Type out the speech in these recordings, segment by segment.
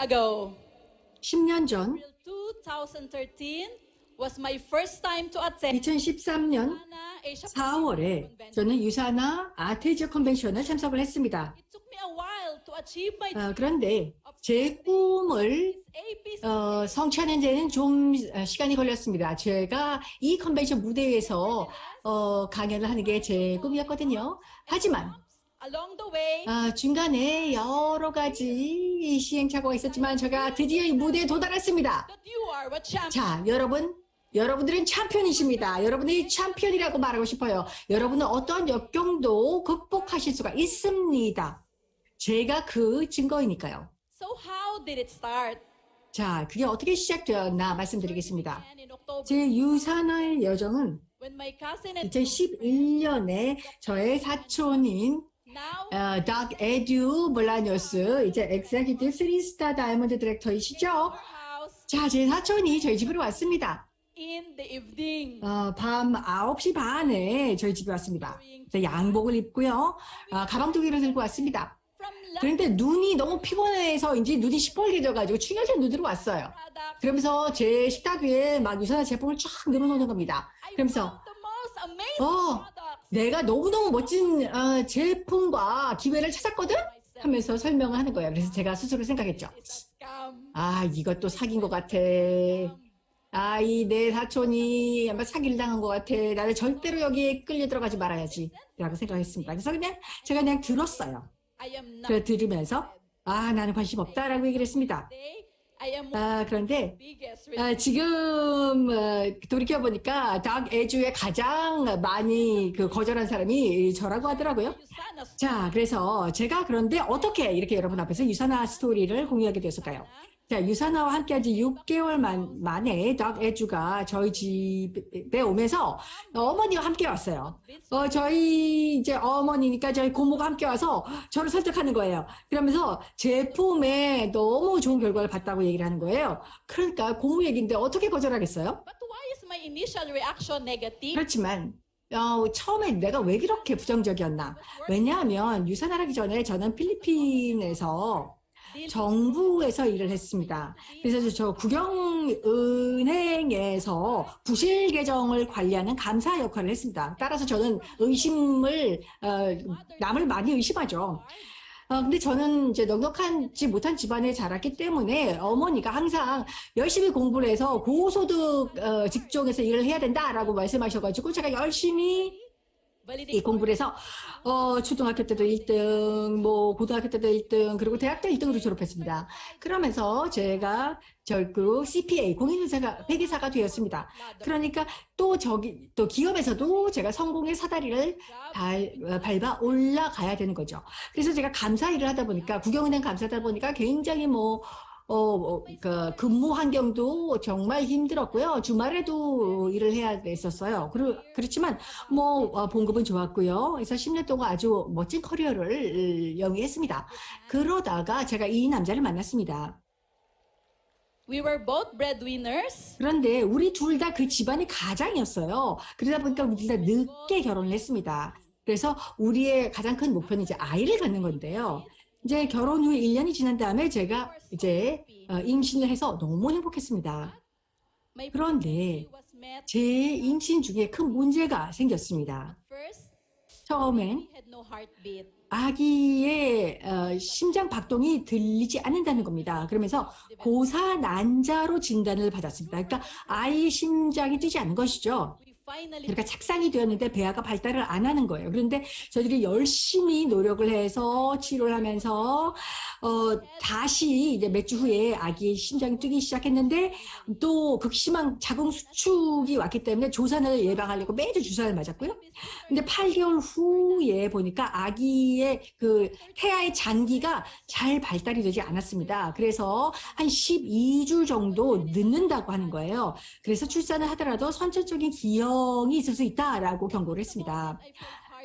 ago. 10년 전 2013 was my first time to attend 2013년 Ana Asia 4월에 Convention. 저는 유사나 아테지어 컨벤션을 참석을 했습니다. It took me a while to achieve my 그런데 제 꿈을 APC. 성취하는 데는 좀 시간이 걸렸습니다. 제가 이 컨벤션 무대에서 강연을 하는 게 제 꿈이었거든요. 하지만 Along the way, 중간에 여러 가지 시행착오가 있었지만 제가 드디어 이 무대에 도달했습니다. that you are what champion. 자, 여러분들은 챔피언이십니다. 여러분이 챔피언이라고 말하고 싶어요. 여러분은 어떤 역경도 극복하실 수가 있습니다. 제가 그 증거이니까요. So how did it start? 자, 그게 어떻게 시작되었나 말씀드리겠습니다. And in October, 제 유산의 여정은 when my cousin and 2011년에 저의 사촌인 now 닥 에듀 몰라니오스, 이제 엑세큐티브 3스타 다이아몬드 디렉터이시죠? our house 자, 제 사촌이 저희 집으로 왔습니다. in the evening. 밤 9시 반에 저희 집에 왔습니다. 그래서 양복을 입고요. 가방두개를 들고 왔습니다. From 그런데 눈이 너무 피곤해서인지 눈이 시뻘개져가지고 충혈된 눈으로 왔어요. products, 그러면서 제 식탁 위에 막 유산한 제품을 쫙 늘어놓는 겁니다. 그러면서 the most amazing 어, products 내가 너무너무 멋진 제품과 기회를 찾았거든? 하면서 설명을 하는 거예요. 그래서 제가 스스로 생각했죠. is a scam. 이것도 사귄 것 같아. 이 내 사촌이 아마 사기를 당한 것 같아. 나는 절대로 여기에 끌려 들어가지 말아야지. 라고 생각했습니다. 그래서 제가 그냥 들었어요. I am not 그래 들으면서 나는 관심 없다라고 얘기를 했습니다. today. I am one of 그런데 the biggest reasons. 지금 돌이켜보니까 닥 에주에 가장 많이 거절한 사람이 저라고 하더라고요. Usana's 자, 그래서 제가 그런데 어떻게 이렇게 여러분 앞에서 유사나 스토리를 공유하게 되었을까요? 자, 유사나와 함께한 지 6개월 만에 닥 에주가 저희 집에 오면서 어머니와 함께 왔어요. 저희 이제 어머니니까 저희 고모가 함께 와서 저를 설득하는 거예요. 그러면서 제품에 너무 좋은 결과를 봤다고 얘기를 하는 거예요. 그러니까 고모 얘기인데 어떻게 거절하겠어요? But why is my initial reaction negative? 그렇지만 처음에 내가 왜 그렇게 부정적이었나? 왜냐하면 유산하기 전에 저는 필리핀에서 정부에서 일을 했습니다. 그래서 저 국영은행에서 부실 계정을 관리하는 감사 역할을 했습니다. 따라서 저는 남을 많이 의심하죠. 근데 저는 이제 넉넉하지 못한 집안에 자랐기 때문에 어머니가 항상 열심히 공부를 해서 고소득 직종에서 일을 해야 된다라고 말씀하셔가지고 제가 열심히 이 공부를 해서 초등학교 때도 1등, 고등학교 때도 1등, 그리고 대학도 1등으로 졸업했습니다. 그러면서 제가 결국 CPA, 회계사가 되었습니다. 그러니까 또 기업에서도 제가 성공의 사다리를 밟아 올라가야 되는 거죠. 그래서 제가 감사 일을 하다 보니까, 국영은행 감사다 보니까 굉장히 근무 환경도 정말 힘들었고요. 주말에도 일을 해야 됐었어요. 그렇지만, 봉급은 좋았고요. 그래서 10년 동안 아주 멋진 커리어를 영위했습니다. 그러다가 제가 이 남자를 만났습니다. We were both breadwinners. 그런데 우리 둘 다 그 집안의 가장이었어요. 그러다 보니까 우리 둘 다 늦게 결혼을 했습니다. 그래서 우리의 가장 큰 목표는 이제 아이를 갖는 건데요. 이제 결혼 후 1년이 지난 다음에 제가 이제 임신을 해서 너무 행복했습니다. My 그런데 pregnancy was met 제 임신 중에 큰 문제가 생겼습니다. first. 처음엔 We had no heartbeat. 아기의 심장 박동이 들리지 않는다는 겁니다. 그러면서 고사난자로 진단을 받았습니다. 그러니까 아이의 심장이 뛰지 않는 것이죠. We finally 그러니까 착상이 되었는데 배아가 발달을 안 하는 거예요. 그런데 저희들이 열심히 노력을 해서 치료를 하면서 다시 이제 몇 주 후에 아기의 심장이 뛰기 시작했는데 또 극심한 자궁 수축이 왔기 때문에 조산을 예방하려고 매주 주사를 맞았고요. 근데 8개월 후에 보니까 아기의 그 태아의 장기가 잘 발달이 되지 않았습니다. 그래서 한 12주 정도 늦는다고 하는 거예요. 그래서 출산을 하더라도 선천적인 기형이 있을 수 있다라고 경고를 했습니다.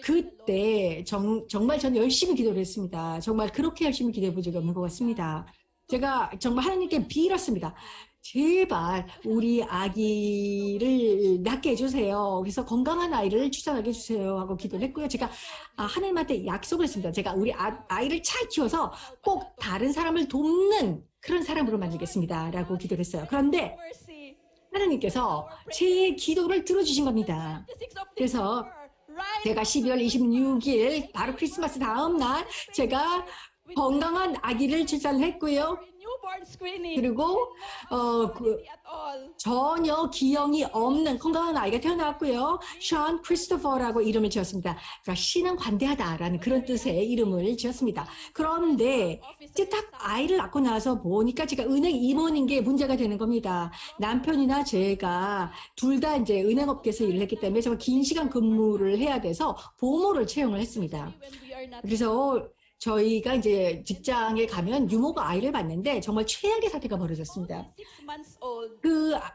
그때 정말 저는 열심히 기도를 했습니다. 정말 그렇게 열심히 기도해 본 적이 없는 것 같습니다. 제가 정말 하나님께 빌었습니다. 제발 우리 아기를 낳게 해주세요. 그래서 건강한 아이를 출산하게 해주세요 하고 기도를 했고요. 제가 하나님한테 약속을 했습니다. 제가 우리 아이를 잘 키워서 꼭 다른 사람을 돕는 그런 사람으로 만들겠습니다. 라고 기도를 했어요. 그런데 mercy. 하나님께서 제 기도를 들어주신 겁니다. 26th of 그래서 December, right 제가 12월 26일 바로 크리스마스 다음 날 제가 건강한 아기를 출산을 했고요. for newborn screening. 그리고 At all. 전혀 기형이 없는 건강한 아이가 태어났고요. 션 크리스토퍼라고 이름을 지었습니다. 그러니까 신은 관대하다라는 그런 뜻의 이름을 지었습니다. 그런데 이제 딱 아이를 낳고 나서 보니까 제가 은행 임원인 게 문제가 되는 겁니다. 남편이나 제가 둘 다 이제 은행업계에서 일을 했기 때문에 정말 긴 시간 근무를 해야 돼서 보모를 채용을 했습니다. When we are not 그래서 저희가 이제 직장에 가면 유모가 아이를 봤는데 정말 최악의 사태가 벌어졌습니다. 6 months old.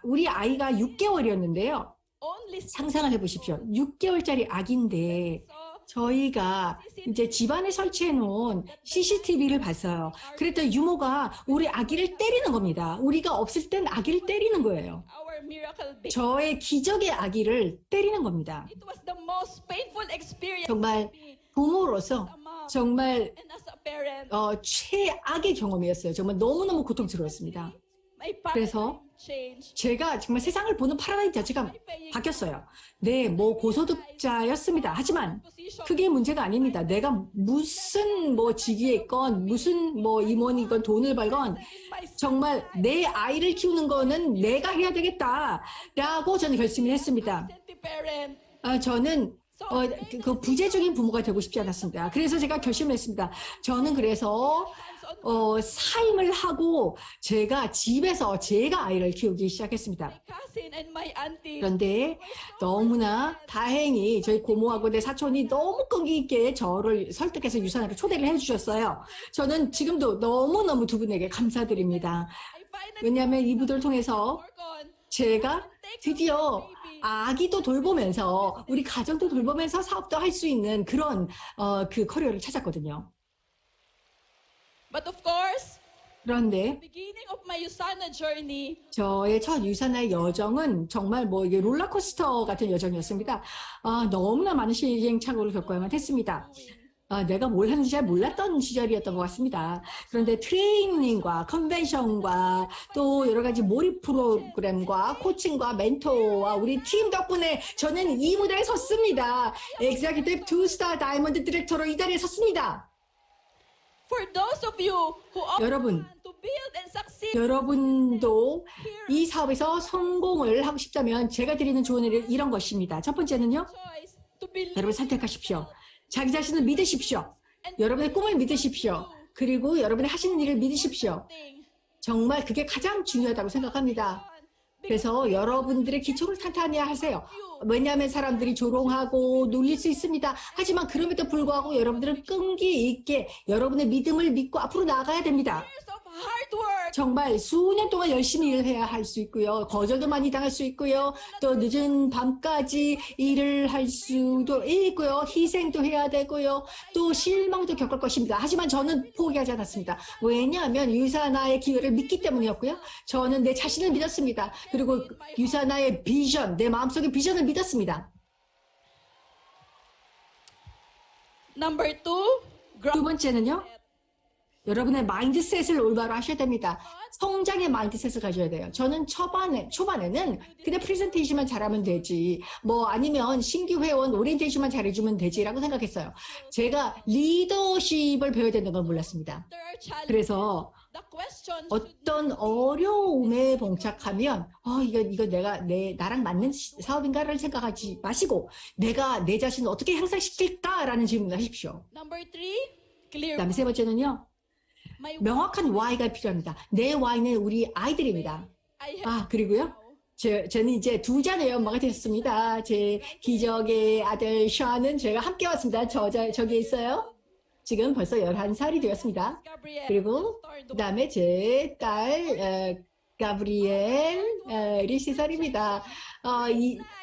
우리 아이가 6개월이었는데요. Only 상상을 해보십시오. 6개월짜리 아기인데 저희가 이제 집안에 설치해 놓은 CCTV를 봤어요. 그랬더니 유모가 우리 아기를 때리는 겁니다. 우리가 없을 땐 아기를 때리는 거예요. our miracle baby. 저의 기적의 아기를 때리는 겁니다. It was the most painful experience 정말 for me 부모로서 as a mom 정말 and as a parent. 최악의 경험이었어요. 정말 너무너무 고통스러웠습니다. My 그래서 paradigm changed. 제가 정말 세상을 보는 파라다임 자체가 바뀌었어요. 네, 뭐 고소득자였습니다. 하지만 그게 문제가 아닙니다. 내가 무슨 뭐 직위에 있건 무슨 뭐 임원이건 돈을 벌건 정말 내 아이를 키우는 거는 내가 해야 되겠다라고 저는 결심을 했습니다. Parent. 저는 그 부재적인 부모가 되고 싶지 않았습니다. 그래서 제가 결심을 했습니다. 저는 그래서 사임을 하고 제가 집에서 제가 아이를 키우기 시작했습니다. My cousin and my auntie. 그런데 너무나 다행히 저희 고모하고 내 사촌이 너무 끈기 있게 저를 설득해서 유산으로 초대를 해주셨어요. 저는 지금도 너무너무 두 분에게 감사드립니다. I finally 왜냐하면 이분들을 통해서 work on. 제가 드디어 아기도 돌보면서 우리 가정도 돌보면서 사업도 할 수 있는 그런 그 커리어를 찾았거든요. But of course, 그런데 beginning of my USANA journey, 저의 첫 유산의 여정은 정말 뭐 이게 롤러코스터 같은 여정이었습니다. 너무나 많은 시행착오를 겪어야만 했습니다. 내가 뭘 하는지 잘 몰랐던 시절이었던 것 같습니다. 그런데 트레이닝과 컨벤션과 또 여러 가지 몰입 프로그램과 코칭과 멘토와 우리 팀 덕분에 저는 이 무대에 섰습니다. 엑세큐티브 2스타 다이아몬드 디렉터로 이 자리에 섰습니다. for those of you who 여러분, want to build and succeed, 여러분도 이 사업에서 성공을 하고 싶다면 제가 드리는 조언은 이런 것입니다. 첫 번째는요. choice to believe 여러분 선택하십시오. 자기 자신을 믿으십시오. 여러분의 꿈을 믿으십시오. 그리고 여러분의 하시는 일을 믿으십시오. thing. 정말 그게 가장 중요하다고 생각합니다. 그래서 여러분들의 기초를 탄탄히 하세요. 왜냐하면 사람들이 조롱하고 놀릴 수 있습니다. 하지만 그럼에도 불구하고 여러분들은 끈기 있게 여러분의 믿음을 믿고 앞으로 나아가야 됩니다. Years of hard work, 정말 수년 동안 열심히 일을 해야 할 수 있고요. 거절도 많이 당할 수 있고요. 또 늦은 밤까지 일을 할 수도 있고요. 희생도 해야 되고요. 또 실망도 겪을 것입니다. 하지만 저는 포기하지 않았습니다. 왜냐하면 유산화의 기회를 믿기 때문이었고요. 저는 내 자신을 믿었습니다. 그리고 유산화의 비전, 내 마음속의 비전을 믿었습니다. number 2, 두 번째는요. 여러분의 마인드셋을 올바로 하셔야 됩니다. 성장의 마인드셋을 가져야 돼요. 저는 초반에는 그냥 프레젠테이션만 잘하면 되지, 뭐 아니면 신규 회원 오리엔테이션만 잘해주면 되지라고 생각했어요. 제가 리더십을 배워야 되는 걸 몰랐습니다. there are challenges. 그래서 The question 어떤 어려움에 봉착하면 이거 나랑 맞는 사업인가를 생각하지 마시고 내가 내 자신을 어떻게 향상시킬까라는 질문을 하십시오. number 3, clear. 그다음에 세 번째는요. My 명확한 Y가 필요합니다. 내 Y는 우리 아이들입니다. I have 그리고요. 저는 이제 두 자녀의 엄마가 됐습니다. 제 기적의 아들 샤는 제가 함께 왔습니다. 저기 있어요. 지금 벌써 11살이 되었습니다. Gabrielle. 그리고 그다음에 제 딸 가브리엘이 3살입니다.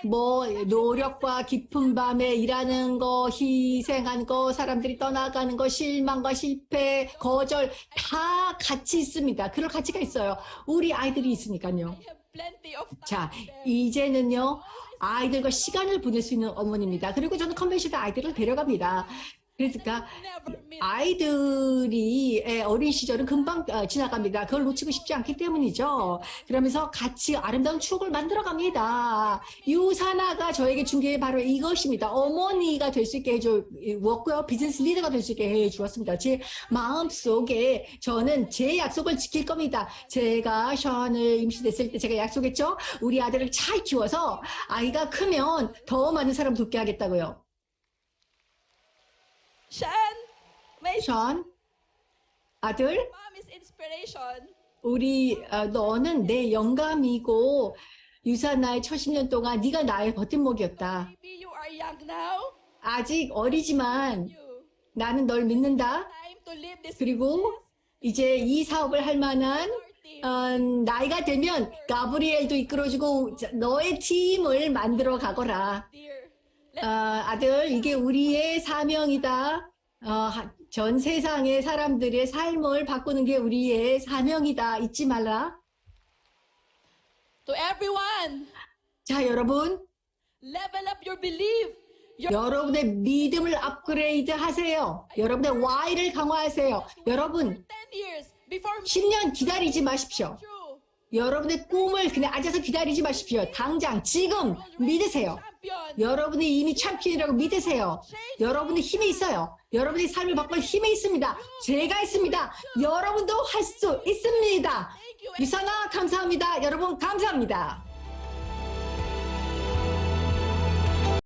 뭐 노력과 깊은 밤에 일하는 거, 희생한 거, 사람들이 떠나가는 거, 실망과 실패, 거절 다 같이 있습니다. 그럴 가치가 있어요. 우리 아이들이 있으니까요. I have plenty of time. 자, 이제는요. 아이들과 시간을 보낼 수 있는 어머니입니다. 그리고 저는 컨벤션에 아이들을 데려갑니다. 그러니까 never miss. 아이들이 어린 시절은 금방 지나갑니다. 그걸 놓치고 싶지 않기 때문이죠. 그러면서 같이 아름다운 추억을 만들어 갑니다. 유사나가 저에게 준비해 바로 이것입니다. 어머니가 될 수 있게 해주었고요. 비즈니스 리더가 될 수 있게 해주었습니다. 제 마음속에 저는 제 약속을 지킬 겁니다. 제가 션을 임신했을 때 제가 약속했죠. 우리 아들을 잘 키워서 아이가 크면 더 많은 사람 돕게 하겠다고요. Shan, my 션, 아들, mom is inspiration. 너는 내 영감이고 유산나의 첫 10년 동안 네가 나의 버팀목이었다. Maybe you are young now. 아직 어리지만 You 나는 널 믿는다. time to live this 그리고 이제 이 사업을 할 만한 나이가 되면 가브리엘도 이끌어주고 너의 팀을 만들어 가거라. dear. 아들, 이게 우리의 사명이다. 전 세상의 사람들의 삶을 바꾸는 게 우리의 사명이다. 잊지 말라. To everyone, 자, 여러분, level up your belief. Your 여러분의 믿음을 업그레이드 하세요. 여러분의 Y를 강화하세요. 여러분, 10 years before 10년 기다리지 마십시오. true. 여러분의 꿈을 그냥 앉아서 기다리지 마십시오. 당장, 지금 믿으세요. Champion. 여러분이 이미 챔피언이라고 믿으세요. 여러분의 힘이 있어요. 여러분의 삶을 바꿀 힘이 있습니다. 제가 있습니다. 여러분도 할 수 있습니다. Thank you. 유산아, 감사합니다. 여러분, 감사합니다.